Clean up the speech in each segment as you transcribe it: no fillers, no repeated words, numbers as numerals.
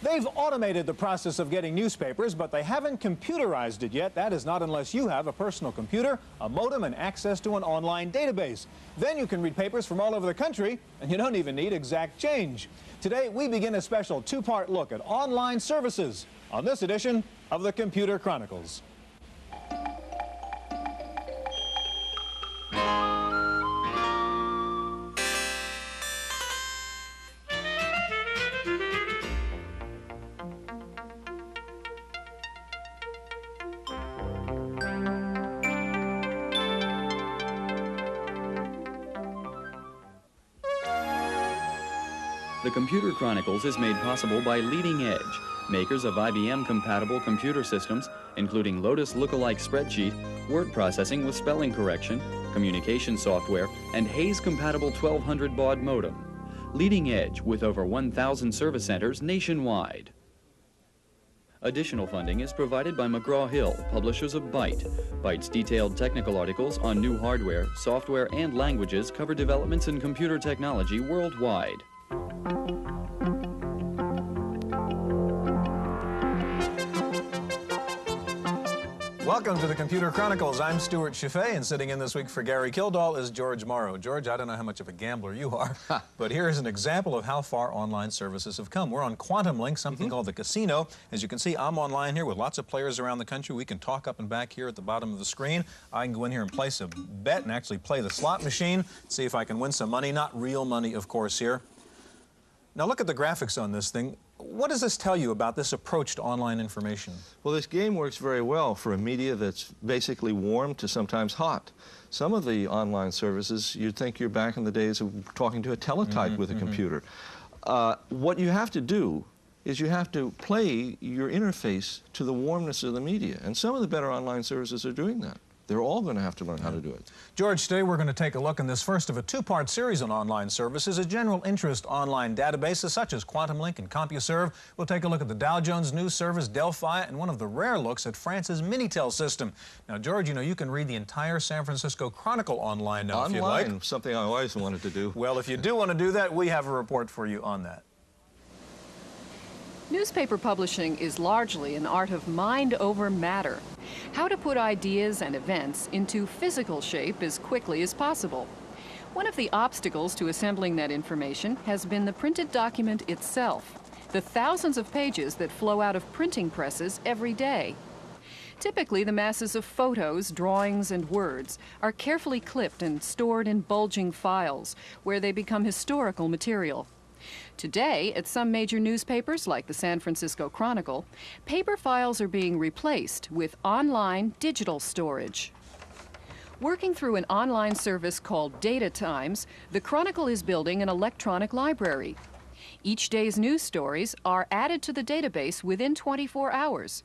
They've automated the process of getting newspapers, but they haven't computerized it yet. That is not unless you have a personal computer, a modem, and access to an online database. Then you can read papers from all over the country, and you don't even need exact change. Today, we begin a special two-part look at online services on this edition of the Computer Chronicles. The Computer Chronicles is made possible by Leading Edge, makers of IBM-compatible computer systems, including Lotus Lookalike Spreadsheet, word processing with spelling correction, communication software, and Hayes-compatible 1200 baud modem. Leading Edge, with over 1,000 service centers nationwide. Additional funding is provided by McGraw-Hill, publishers of Byte. Byte's detailed technical articles on new hardware, software, and languages cover developments in computer technology worldwide. Welcome to the Computer Chronicles. I'm Stewart Cheifet, and sitting in this week for Gary Kildall is George Morrow. George, I don't know how much of a gambler you are, but here's an example of how far online services have come. We're on Quantum Link, something called the casino. As you can see, I'm online here with lots of players around the country. We can talk up and back here at the bottom of the screen. I can go in here and place a bet and actually play the slot machine, see if I can win some money. Not real money, of course, here. Now look at the graphics on this thing. What does this tell you about this approach to online information? Well, this game works very well for a media that's basically warm to sometimes hot. Some of the online services, you'd think you're back in the days of talking to a teletype with a computer. What you have to do is you have to play your interface to the warmness of the media. And some of the better online services are doing that. They're all going to have to learn how to do it. George, today we're going to take a look in this first of a two-part series on online services, a general interest online databases such as Quantum Link and CompuServe. We'll take a look at the Dow Jones News Service, Delphi, and one of the rare looks at France's Minitel system. Now, George, you know, you can read the entire San Francisco Chronicle online now if you like. Online, something I always wanted to do. Well, if you do want to do that, we have a report for you on that. Newspaper publishing is largely an art of mind over matter. How to put ideas and events into physical shape as quickly as possible. One of the obstacles to assembling that information has been the printed document itself, the thousands of pages that flow out of printing presses every day. Typically, the masses of photos, drawings, and words are carefully clipped and stored in bulging files, where they become historical material. Today, at some major newspapers like the San Francisco Chronicle, paper files are being replaced with online digital storage. Working through an online service called Data Times, the Chronicle is building an electronic library. Each day's news stories are added to the database within 24 hours.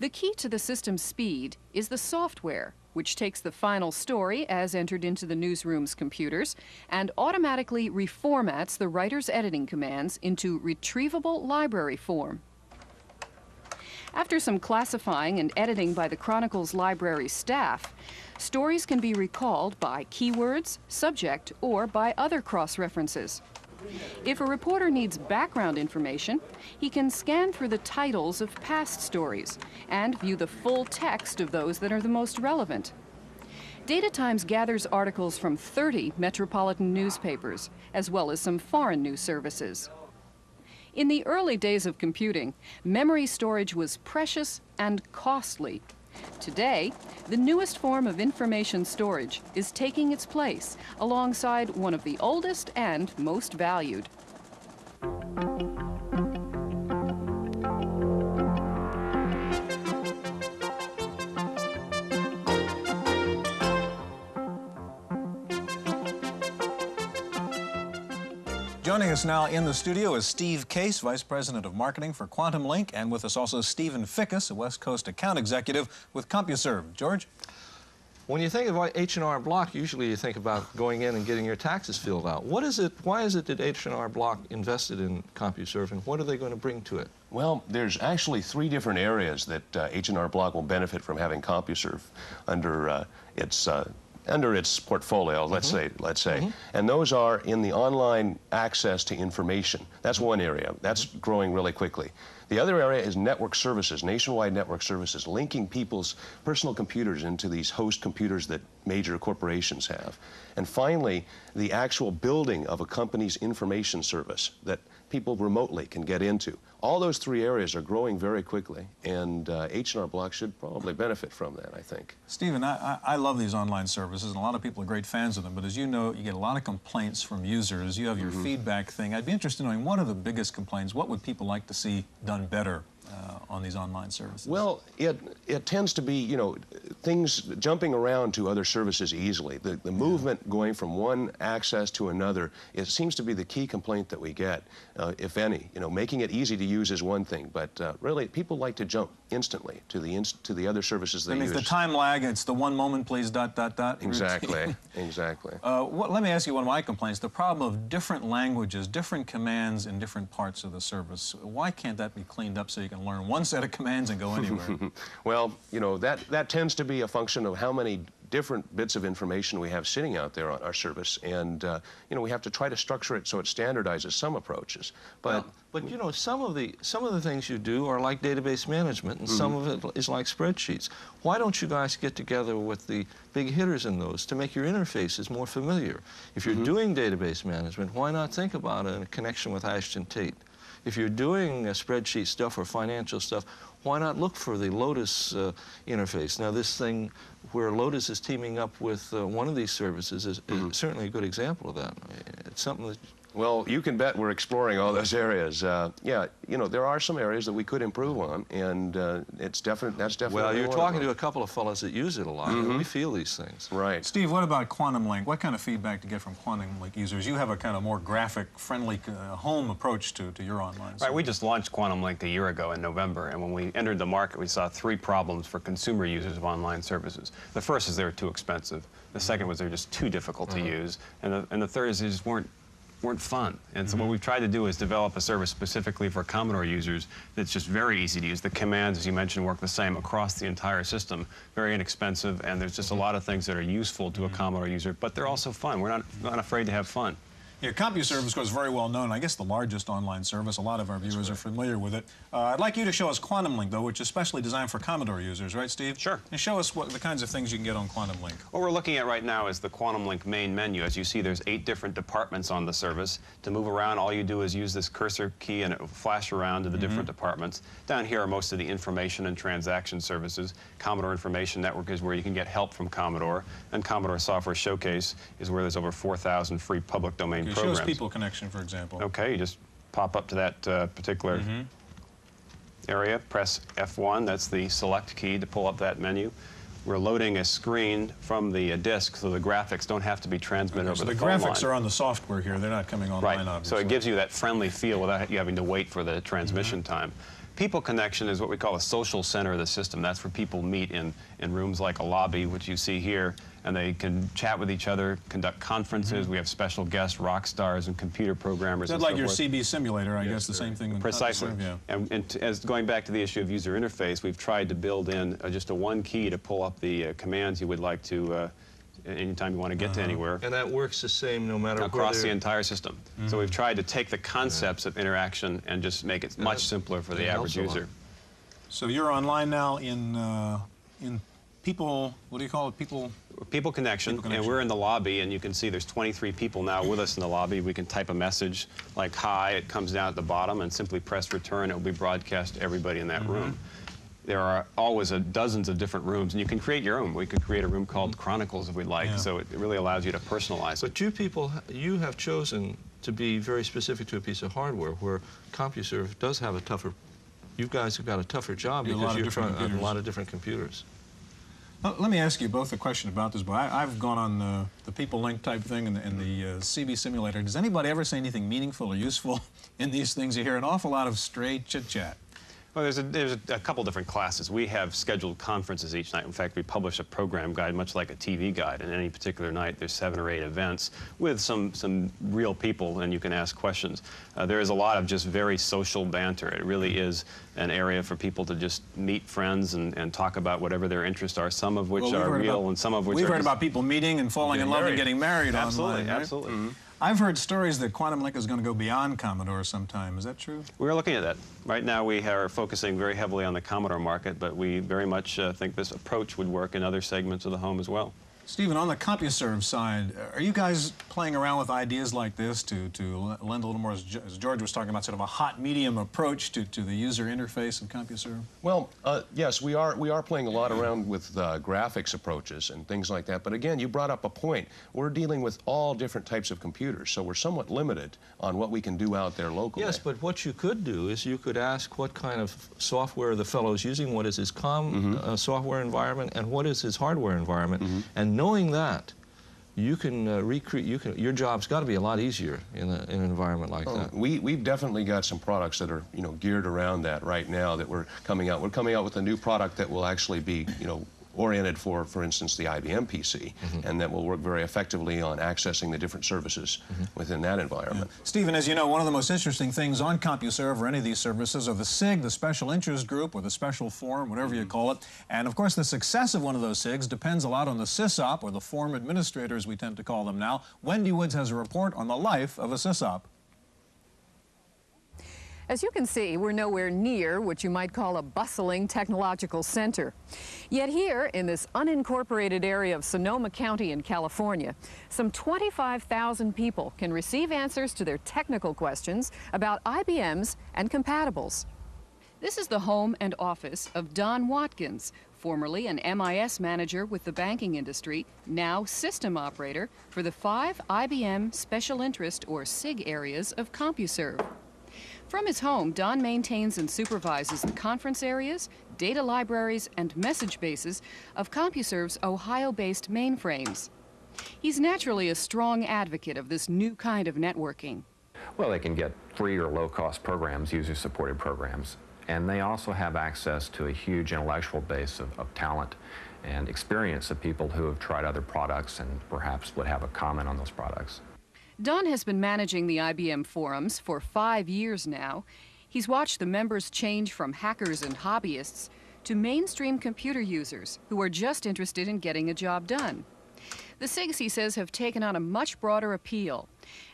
The key to the system's speed is the software, which takes the final story as entered into the newsroom's computers and automatically reformats the writer's editing commands into retrievable library form. After some classifying and editing by the Chronicle's library staff, stories can be recalled by keywords, subject, or by other cross-references. If a reporter needs background information, he can scan through the titles of past stories and view the full text of those that are the most relevant. Data Times gathers articles from 30 metropolitan newspapers, as well as some foreign news services. In the early days of computing, memory storage was precious and costly. Today, the newest form of information storage is taking its place alongside one of the oldest and most valued. Joining us now in the studio is Steve Case, Vice President of Marketing for Quantum Link, and with us also Stephen Fickus, a West Coast account executive with CompuServe. George? When you think about H&R Block, usually you think about going in and getting your taxes filled out. Why is it that H&R Block invested in CompuServe, and what are they going to bring to it? Well, there's actually 3 different areas that H&R Block will benefit from having CompuServe under its under its portfolio, let's say, and those are in the online access to information. That's one area. That's growing really quickly. The other area is network services, nationwide network services, linking people's personal computers into these host computers that major corporations have. And finally, the actual building of a company's information service that people remotely can get into. All those three areas are growing very quickly, and H&R Block should probably benefit from that, I think. Stephen, I love these online services, and a lot of people are great fans of them, but as you know, you get a lot of complaints from users. You have your feedback thing. I'd be interested in knowing, what are the biggest complaints? What would people like to see done better on these online services? Well, it tends to be, you know, things jumping around to other services easily. The movement going from one access to another, it seems to be the key complaint that we get, if any. You know, making it easy to use is one thing, but really people like to jump instantly to the other services they use. If the time lag, it's the one moment, please, ... Exactly, exactly. Let me ask you one of my complaints, the problem of different languages, different commands in different parts of the service. Why can't that be cleaned up so you can learn one set of commands and go anywhere? Well, you know, that tends to be a function of how many different bits of information we have sitting out there on our service, and you know, we have to try to structure it so it standardizes some approaches. But you know, some of the things you do are like database management, and some of it is like spreadsheets. Why don't you guys get together with the big hitters in those to make your interfaces more familiar? If you're doing database management, why not think about a connection with Ashton Tate? If you're doing spreadsheet stuff or financial stuff, why not look for the Lotus interface? Now, this thing where Lotus is teaming up with one of these services is certainly a good example of that. It's something that... Well, you can bet we're exploring all those areas. Yeah, you know, there are some areas that we could improve on, and that's definitely Well, you're talking to a couple of fellows that use it a lot, and we feel these things. Right. Steve, what about Quantum Link? What kind of feedback do you get from Quantum Link users? You have a kind of more graphic-friendly home approach to your online service. Right, we just launched Quantum Link a year ago in November, and when we entered the market, we saw three problems for consumer users of online services. The first is they were too expensive. The second was they're just too difficult to use, and the third is they just weren't fun. And so what we've tried to do is develop a service specifically for Commodore users that's just very easy to use. The commands, as you mentioned, work the same across the entire system. Very inexpensive, and there's just a lot of things that are useful to a Commodore user, but they're also fun. We're not afraid to have fun. Yeah, CompuServe, of course, very well known. I guess the largest online service. A lot of our viewers are familiar with it. I'd like you to show us Quantum Link, though, which is specially designed for Commodore users, right, Steve? Sure. And show us the kinds of things you can get on Quantum Link. What we're looking at right now is the Quantum Link main menu. As you see, there's 8 different departments on the service. To move around, all you do is use this cursor key, and it will flash around to the different departments. Down here are most of the information and transaction services. Commodore Information Network is where you can get help from Commodore, and Commodore Software Showcase is where there's over 4,000 free public domain programs. Show us People Connection, for example. Okay, you just pop up to that particular area, press F1, that's the select key to pull up that menu. We're loading a screen from the disk, so the graphics don't have to be transmitted over the phone line. So the graphics are on the software here, they're not coming online, right. obviously. So it gives you that friendly feel without you having to wait for the transmission time. People Connection is what we call a social center of the system. That's where people meet in rooms like a lobby, which you see here, and they can chat with each other, conduct conferences. We have special guests, rock stars, and computer programmers. Is that like your CB simulator, I guess, the same thing? Precisely. Yeah. And as going back to the issue of user interface, we've tried to build in just a one key to pull up the commands you would like to anytime you want to get to anywhere. And that works the same no matter across the entire system. So we've tried to take the concepts of interaction and just make it much simpler for the average user. So you're online now in People, what do you call it? People Connection, and we're in the lobby, and you can see there's 23 people now with us in the lobby. We can type a message like hi, it comes down at the bottom, and simply press return. It will be broadcast to everybody in that room. There are always dozens of different rooms, and you can create your own. We could create a room called Chronicles if we'd like, so it really allows you to personalize it. But you people, you have chosen to be very specific to a piece of hardware, where CompuServe does have a tougher, you guys have got a tougher job because you're trying a lot of different computers. Let me ask you both a question about this, but I've gone on the People Link type thing and the CB simulator. Does anybody ever say anything meaningful or useful in these things? You hear an awful lot of straight chit-chat. Well, there's a couple different classes. We have scheduled conferences each night. In fact, we publish a program guide, much like a TV guide. And any particular night, there's 7 or 8 events with some real people, and you can ask questions. There is a lot of just very social banter. It really is an area for people to just meet friends and talk about whatever their interests are, some of which are real and some of which are... We've heard about people meeting and falling in love and getting married absolutely, online. Right? Absolutely. Mm-hmm. I've heard stories that Quantum Link is going to go beyond Commodore sometime. Is that true? We're looking at that. Right now we are focusing very heavily on the Commodore market, but we very much think this approach would work in other segments of the home as well. Stephen, on the CompuServe side, are you guys playing around with ideas like this to lend a little more, as George was talking about, sort of a hot medium approach to the user interface of CompuServe? Well, yes, we are playing a lot around with graphics approaches and things like that. But again, you brought up a point. We're dealing with all different types of computers, so we're somewhat limited on what we can do out there locally. Yes, but what you could do is you could ask what kind of software the fellow's using, what is his software environment, and what is his hardware environment, and knowing that, you can your job's got to be a lot easier in an environment like that. We've definitely got some products that are, geared around that right now that we're coming out. We're coming out with a new product that will actually be, oriented for instance, the IBM PC, and that will work very effectively on accessing the different services within that environment. Yeah. Stephen, as you know, one of the most interesting things on CompuServe or any of these services are the SIG, the Special Interest Group, or the Special Forum, whatever you call it. And, of course, the success of one of those SIGs depends a lot on the SysOp, or the Forum Administrator, as we tend to call them now. Wendy Woods has a report on the life of a SysOp. As you can see, we're nowhere near what you might call a bustling technological center. Yet here, in this unincorporated area of Sonoma County in California, some 25,000 people can receive answers to their technical questions about IBMs and compatibles. This is the home and office of Don Watkins, formerly an MIS manager with the banking industry, now system operator for the 5 IBM Special Interest, or SIG, areas of CompuServe. From his home, Don maintains and supervises the conference areas, data libraries, and message bases of CompuServe's Ohio-based mainframes. He's naturally a strong advocate of this new kind of networking. Well, they can get free or low-cost programs, user-supported programs, and they also have access to a huge intellectual base of talent and experience of people who have tried other products and perhaps would have a comment on those products. Don has been managing the IBM forums for 5 years now. He's watched the members change from hackers and hobbyists to mainstream computer users who are just interested in getting a job done. The SIGs, he says, have taken on a much broader appeal.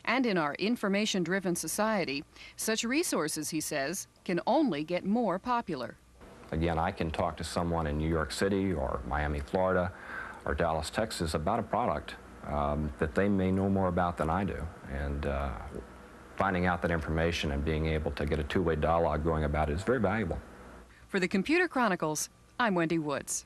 And in our information-driven society, such resources, he says, can only get more popular. Again, I can talk to someone in New York City or Miami, Florida, or Dallas, Texas about a product that they may know more about than I do. And finding out that information and being able to get a two-way dialogue going about it is very valuable. For the Computer Chronicles, I'm Wendy Woods.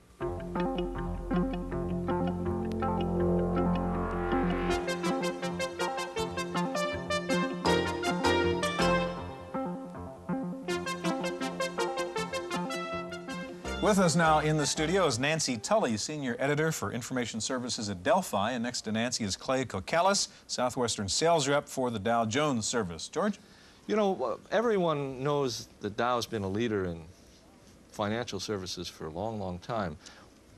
With us now in the studio is Nancy Tully, Senior Editor for Information Services at Delphi. And next to Nancy is Clay Kokalis, Southwestern Sales Rep for the Dow Jones Service. George? You know, everyone knows that Dow's been a leader in financial services for a long, long time.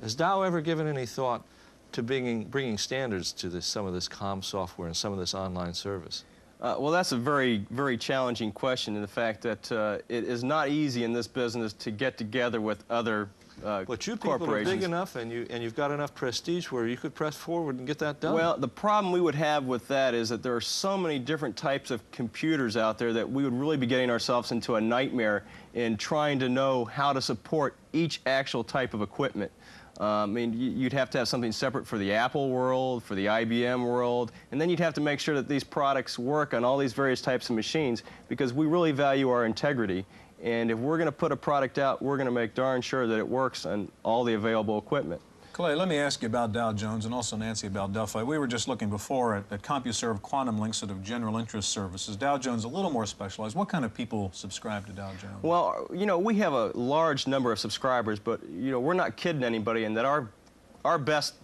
Has Dow ever given any thought to bringing standards to some of this comm software and some of this online service? Well, that's a very, very challenging question in the fact that it is not easy in this business to get together with other but you people are big enough and you've got enough prestige where you could press forward and get that done. Well, the problem we would have with that is that there are so many different types of computers out there that we would really be getting ourselves into a nightmare in trying to know how to support each actual type of equipment. I mean, you'd have to have something separate for the Apple world, for the IBM world, and then you'd have to make sure that these products work on all these various types of machines because we really value our integrity. And if we're going to put a product out, we're going to make darn sure that it works on all the available equipment. Clay, let me ask you about Dow Jones and also Nancy about Delphi. We were just looking before at CompuServe Quantum Link, sort of general interest services. Dow Jones a little more specialized. What kind of people subscribe to Dow Jones? Well, you know, we have a large number of subscribers, but, you know, we're not kidding anybody in that our best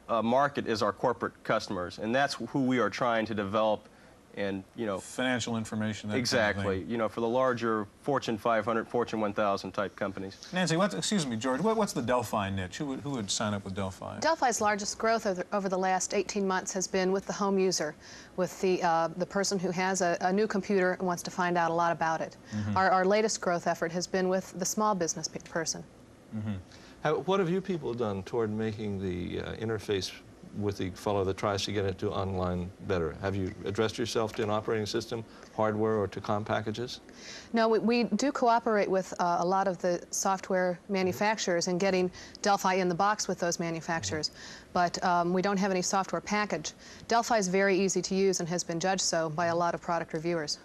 market is our corporate customers, and that's who we are trying to develop and, you know, financial information. That exactly. Kind of thing. You know, for the larger Fortune 500, Fortune 1000 type companies. Nancy, excuse me, George, what's the Delphi niche? Who would sign up with Delphi? Delphi's largest growth over the last 18 months has been with the home user, with the person who has a new computer and wants to find out a lot about it. Our latest growth effort has been with the small business person. What have you people done toward making the interface with the fellow that tries to get into online better? Have you addressed yourself to an operating system, hardware, or to COM packages? No, we do cooperate with a lot of the software manufacturers in getting Delphi in the box with those manufacturers, but we don't have any software package. Delphi is very easy to use and has been judged so by a lot of product reviewers.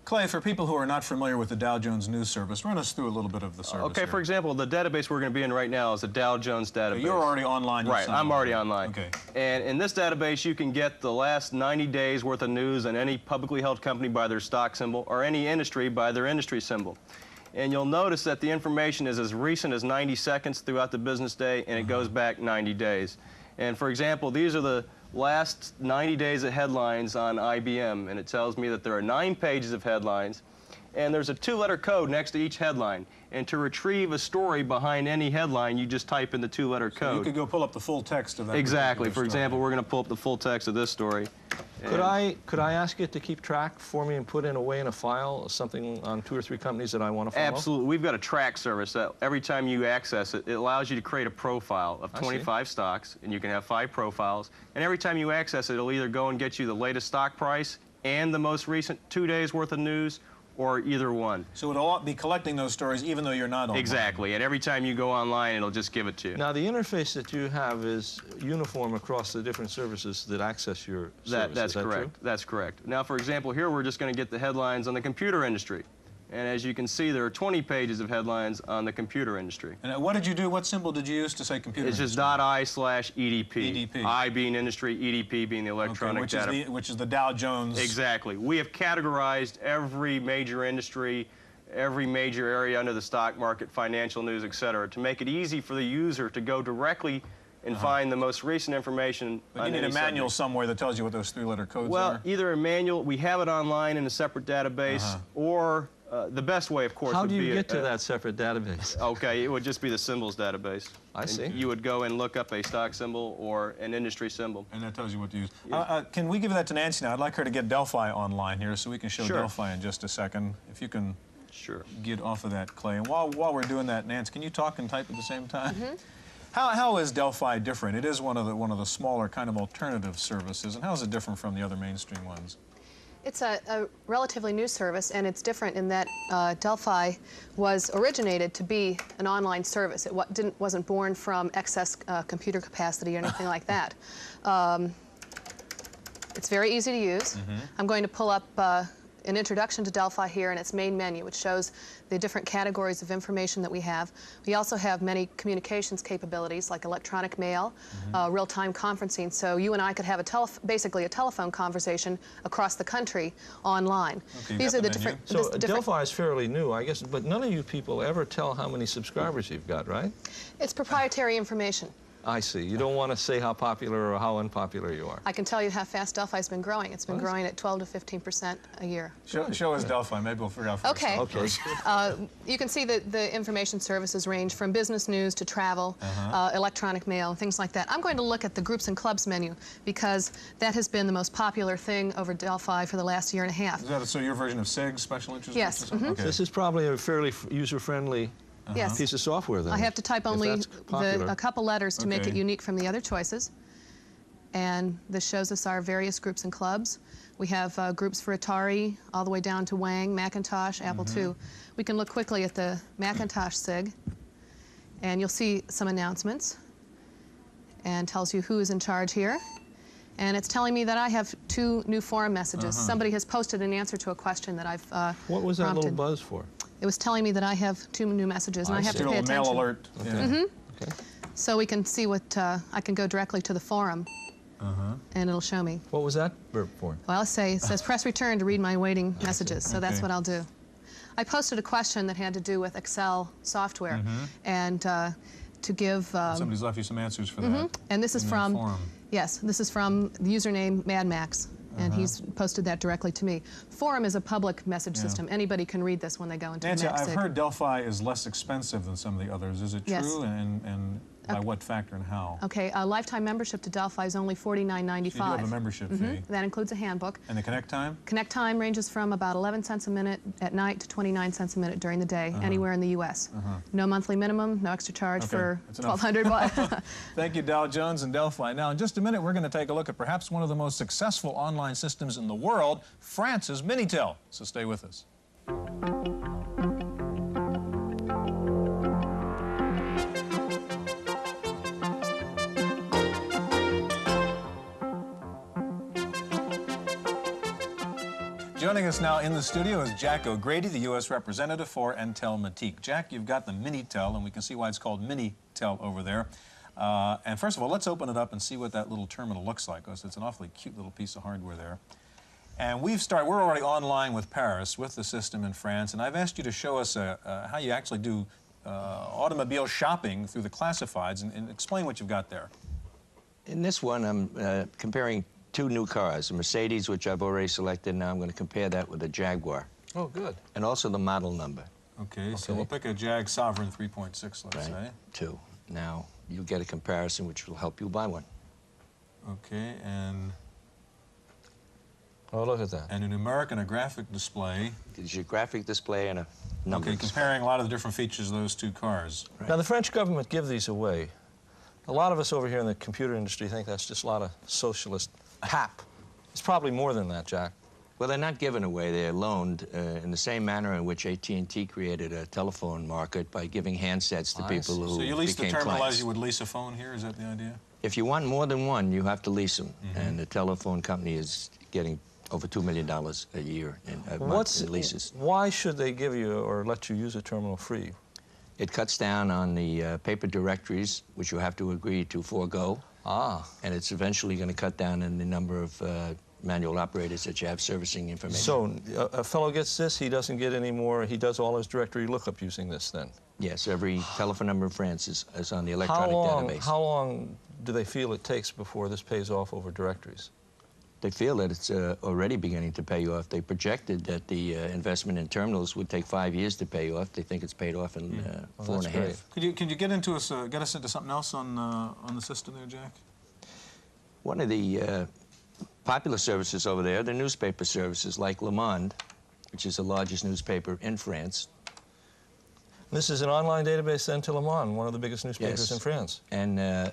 Clay, for people who are not familiar with the Dow Jones News Service, run us through a little bit of the service. Okay, here. for example, the database we're going to be in right now is the Dow Jones database. Okay, you're already online. Right, I'm already online. Okay. And in this database, you can get the last 90 days worth of news on any publicly held company by their stock symbol or any industry by their industry symbol. And you'll notice that the information is as recent as 90 seconds throughout the business day, and it goes back 90 days. And for example, these are the last 90 days of headlines on IBM, and it tells me that there are 9 pages of headlines, and there's a 2-letter code next to each headline. And to retrieve a story behind any headline, you just type in the 2-letter code. So you could go pull up the full text of that. Exactly. For example, we're going to pull up the full text of this story. Could I ask it to keep track for me and put in a file something on 2 or 3 companies that I want to follow? Absolutely. We've got a track service that every time you access it, it allows you to create a profile of 25 stocks, and you can have 5 profiles. And every time you access it, it'll either go and get you the latest stock price and the most recent 2 days worth of news, or either one. So it'll be collecting those stories even though you're not online. Exactly, and every time you go online, it'll just give it to you. Now, the interface that you have is uniform across the different services that access your service. That's correct. True? That's correct. Now, for example, here we're just going to get the headlines on the computer industry. And as you can see, there are 20 pages of headlines on the computer industry. And what did you do? What symbol did you use to say computer industry? It's just .I/EDP. EDP. I being industry, EDP being the electronic data. Which is the Dow Jones. Exactly. We have categorized every major industry, every major area under the stock market, financial news, etc., to make it easy for the user to go directly and find the most recent information. But you need a manual somewhere that tells you what those 3-letter codes are? Well, either a manual, we have it online in a separate database, or the best way, of course, would be... How do you get to that separate database? Okay, it would just be the symbols database. I see. You would go and look up a stock symbol or an industry symbol. And that tells you what to use. Yeah. Can we give that to Nancy now? I'd like her to get Delphi online here so we can show Delphi in just a second. If you can get off of that, Clay. And while we're doing that, Nancy, can you talk and type at the same time? How is Delphi different? It is one of the smaller kind of alternative services. And how is it different from the other mainstream ones? It's a relatively new service, and it's different in that Delphi was originated to be an online service. It wasn't born from excess computer capacity or anything like that. It's very easy to use. I'm going to pull up an introduction to Delphi here in its main menu, which shows the different categories of information that we have. We also have many communications capabilities like electronic mail, real-time conferencing, so you and I could have basically a telephone conversation across the country online. Okay, these are the different... So Delphi is fairly new, I guess, but none of you people ever tell how many subscribers you've got, right? It's proprietary information. I see. You don't want to say how popular or how unpopular you are. I can tell you how fast Delphi's been growing. It's been growing at 12 to 15% a year. Show us Delphi. Maybe we'll figure out for ourselves. Okay. You can see that the information services range from business news to travel, electronic mail, things like that. I'm going to look at the groups and clubs menu because that has been the most popular thing over Delphi for the last year and a half. Is that so your version of SIG, special interest? Yes. Okay. This is probably a fairly user-friendly piece of software, then. I have to type only a couple letters to make it unique from the other choices. And this shows us our various groups and clubs. We have groups for Atari, all the way down to Wang, Macintosh, Apple II. We can look quickly at the Macintosh SIG, and you'll see some announcements, and tells you who is in charge here. And it's telling me that I have 2 new forum messages. Somebody has posted an answer to a question that I've What was that prompted. little buzz for? It was telling me that I have 2 new messages, and I have to pay attention. Mail alert. Okay. Okay. So we can see what, I can go directly to the forum, and it'll show me. What was that burp for? Well, it says press return to read my waiting messages, so that's what I'll do. I posted a question that had to do with Excel software, and to give... Somebody's left you some answers for that. And this is from... Yes, this is from the username Mad Max. and he's posted that directly to me. Forum is a public message system. Anybody can read this when they go into Nancy, the I've heard Delphi is less expensive than some of the others. Is it true? Yes. And by what factor and how? Okay, a lifetime membership to Delphi is only $49.95. So you do have a membership fee. That includes a handbook. And the connect time? Connect time ranges from about 11 cents a minute at night to 29 cents a minute during the day, anywhere in the U.S. No monthly minimum, no extra charge for $1,200. Thank you, Dow Jones and Delphi. Now, in just a minute, we're going to take a look at perhaps one of the most successful online systems in the world, France's Minitel. So stay with us. Joining us now in the studio is Jack O'Grady, the U.S. representative for Intelmatique. Jack, you've got the Minitel, and we can see why it's called Minitel over there. And first of all, let's open it up and see what that little terminal looks like, because it's an awfully cute little piece of hardware there. And we're already online with Paris, with the system in France, and I've asked you to show us how you actually do automobile shopping through the classifieds, and explain what you've got there. In this one, I'm comparing two new cars, a Mercedes, which I've already selected. Now I'm going to compare that with a Jaguar. Oh, good. And also the model number. Okay, so we'll pick a Jag Sovereign 3.6, let's say. 2. Now, you get a comparison which will help you buy one. Okay, and... Oh, look at that. And a numeric and a graphic display. There's your graphic display and a number display. Comparing a lot of the different features of those two cars. Right. Now, the French government give these away. A lot of us over here in the computer industry think that's just a lot of socialist pap. It's probably more than that, Jack. Well, they're not given away. They're loaned in the same manner in which AT&T created a telephone market by giving handsets to people who became clients. So you lease the terminal as you would lease a phone here? Is that the idea? If you want more than one, you have to lease them. And the telephone company is getting over $2 million a year in leases. Why should they give you or let you use a terminal free? It cuts down on the paper directories, which you have to agree to forego. And it's eventually going to cut down in the number of manual operators that you have servicing information. So a fellow gets this, he doesn't get any more, he does all his directory lookup using this then? Yes, every telephone number in France is on the electronic database. How long do they feel it takes before this pays off over directories? They feel that it's already beginning to pay off. They projected that the investment in terminals would take 5 years to pay off. They think it's paid off in 4.5. Could you get us into something else on the system there, Jack? One of the popular services over there, the newspaper services like Le Monde, which is the largest newspaper in France. This is an online database then to Le Monde, one of the biggest newspapers in France. And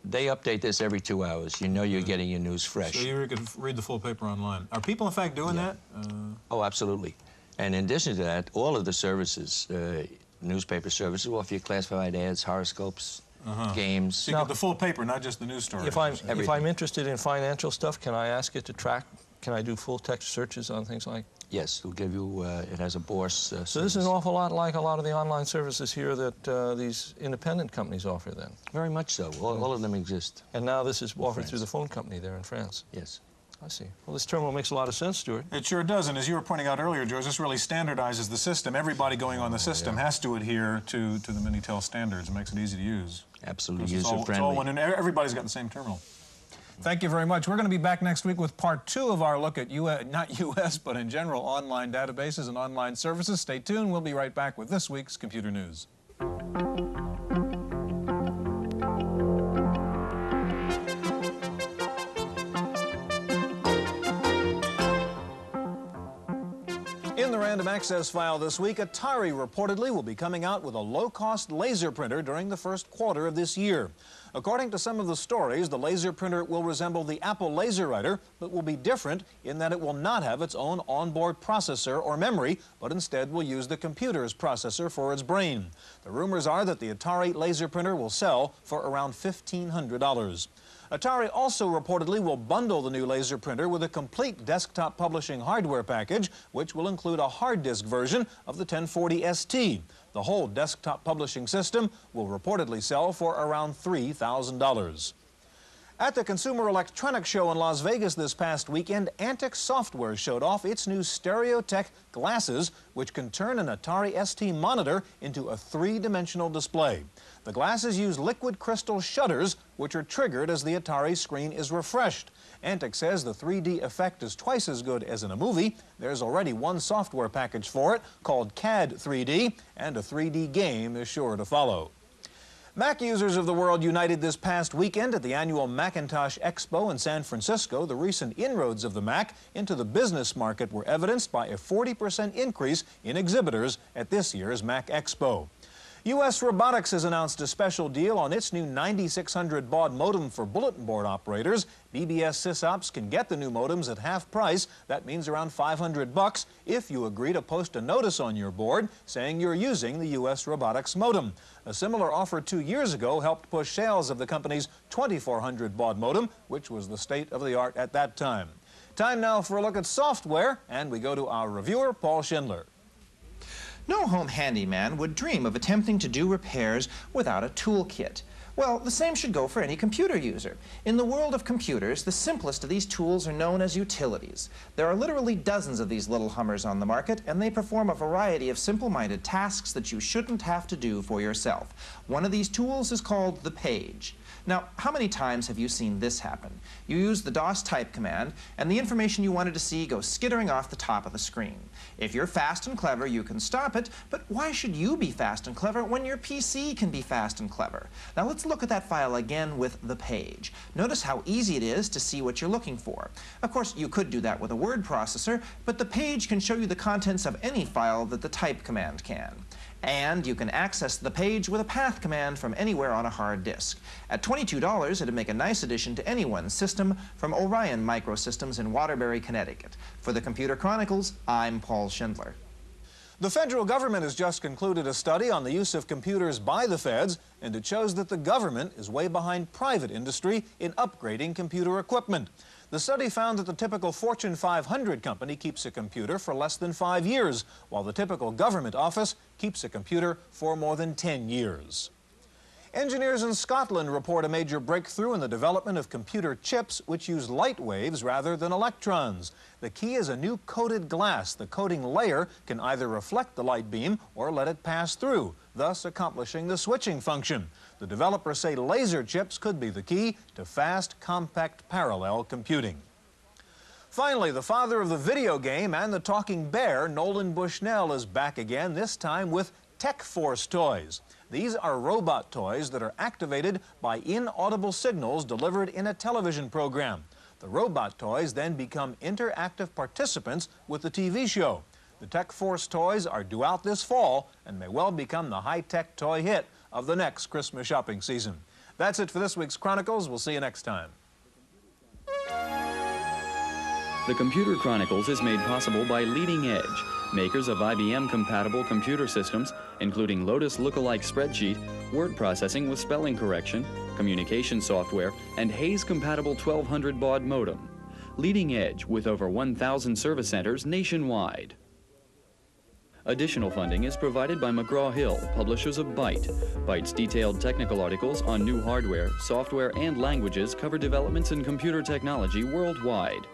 they update this every 2 hours. You know you're getting your news fresh. So you can read the full paper online. Are people, in fact, doing that? Oh, absolutely. And in addition to that, all of the services, newspaper services, well, if you classified ads, horoscopes, games. So you get the full paper, not just the news story. If I'm interested in financial stuff, can I ask it to track? Can I do full text searches on things like? Yes, it'll give you, it has a Bourse So this is an awful lot like a lot of the online services here that these independent companies offer then? Very much so. All of them exist. And now this is offered through the phone company there in France? Yes. I see. Well, this terminal makes a lot of sense, Stewart. It sure does, and as you were pointing out earlier, George, this really standardizes the system. Everybody going on the system has to adhere to the Minitel standards. It makes it easy to use. Absolutely user-friendly. And everybody's got the same terminal. Thank you very much. We're going to be back next week with part 2 of our look at not U.S., but in general, online databases and online services. Stay tuned. We'll be right back with this week's Computer News. In the Random Access file this week, Atari reportedly will be coming out with a low-cost laser printer during the first quarter of this year. According to some of the stories, the laser printer will resemble the Apple LaserWriter, but will be different in that it will not have its own onboard processor or memory, but instead will use the computer's processor for its brain. The rumors are that the Atari laser printer will sell for around $1,500. Atari also reportedly will bundle the new laser printer with a complete desktop publishing hardware package, which will include a hard disk version of the 1040 ST. The whole desktop publishing system will reportedly sell for around $3,000. At the Consumer Electronics Show in Las Vegas this past weekend, Antix Software showed off its new Stereotech glasses, which can turn an Atari ST monitor into a three-dimensional display. The glasses use liquid crystal shutters, which are triggered as the Atari screen is refreshed. Antix says the 3D effect is twice as good as in a movie. There's already one software package for it, called CAD 3D, and a 3D game is sure to follow. Mac users of the world united this past weekend at the annual Macintosh Expo in San Francisco. The recent inroads of the Mac into the business market were evidenced by a 40% increase in exhibitors at this year's Mac Expo. U.S. Robotics has announced a special deal on its new 9600 baud modem for bulletin board operators. BBS sysops can get the new modems at half price. That means around $500 if you agree to post a notice on your board saying you're using the U.S. Robotics modem. A similar offer 2 years ago helped push sales of the company's 2400 baud modem, which was the state of the art at that time. Time now for a look at software, and we go to our reviewer, Paul Schindler. No home handyman would dream of attempting to do repairs without a toolkit. Well, the same should go for any computer user. In the world of computers, the simplest of these tools are known as utilities. There are literally dozens of these little hummers on the market, and they perform a variety of simple-minded tasks that you shouldn't have to do for yourself. One of these tools is called the page. Now, how many times have you seen this happen? You use the DOS type command, and the information you wanted to see goes skittering off the top of the screen. If you're fast and clever, you can stop it, but why should you be fast and clever when your PC can be fast and clever? Now let's look at that file again with the page. Notice how easy it is to see what you're looking for. Of course, you could do that with a word processor, but the page can show you the contents of any file that the type command can. And you can access the page with a path command from anywhere on a hard disk. At $22, it'd make a nice addition to anyone's system from Orion Microsystems in Waterbury, Connecticut. For the Computer Chronicles, I'm Paul Schindler. The federal government has just concluded a study on the use of computers by the feds, and it shows that the government is way behind private industry in upgrading computer equipment. The study found that the typical Fortune 500 company keeps a computer for less than 5 years, while the typical government office keeps a computer for more than 10 years. Engineers in Scotland report a major breakthrough in the development of computer chips which use light waves rather than electrons. The key is a new coated glass. The coating layer can either reflect the light beam or let it pass through, thus accomplishing the switching function. The developers say laser chips could be the key to fast, compact, parallel computing. Finally, the father of the video game and the talking bear, Nolan Bushnell, is back again, this time with Tech Force toys. These are robot toys that are activated by inaudible signals delivered in a television program. The robot toys then become interactive participants with the TV show. The Tech Force toys are due out this fall and may well become the high-tech toy hit of the next Christmas shopping season. That's it for this week's Chronicles. We'll see you next time. The Computer Chronicles is made possible by Leading Edge, makers of IBM-compatible computer systems, including Lotus Lookalike Spreadsheet, word processing with spelling correction, communication software, and Hayes-compatible 1200 baud modem. Leading Edge with over 1,000 service centers nationwide. Additional funding is provided by McGraw-Hill, publishers of Byte. Byte's detailed technical articles on new hardware, software, and languages cover developments in computer technology worldwide.